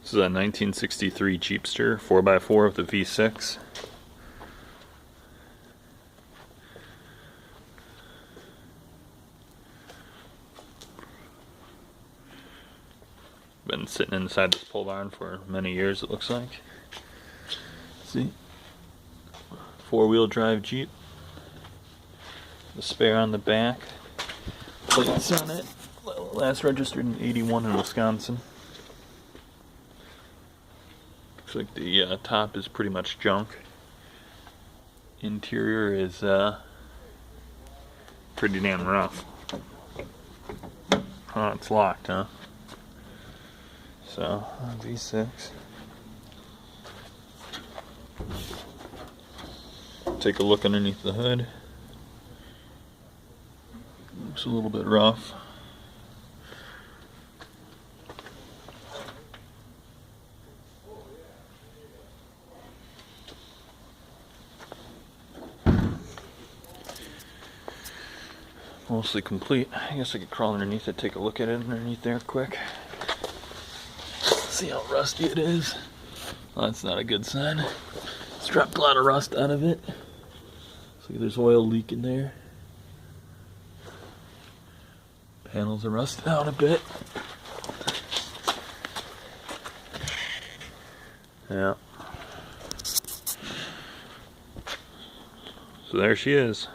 This is a 1963 Jeepster 4x4 with the V6. Been sitting inside this pole barn for many years, it looks like. See? 4-wheel drive Jeep. The spare on the back. Plates on it. Last registered in '81 in Wisconsin. Looks like the top is pretty much junk. Interior is pretty damn rough. Oh, it's locked, huh? So, V6. Take a look underneath the hood. Looks a little bit rough. Mostly complete. I guess I could crawl underneath it, take a look at it underneath there quick. See how rusty it is. Well, that's not a good sign. It's dropped a lot of rust out of it. See, there's oil leaking there. Panels are rusted out a bit. Yeah. So there she is.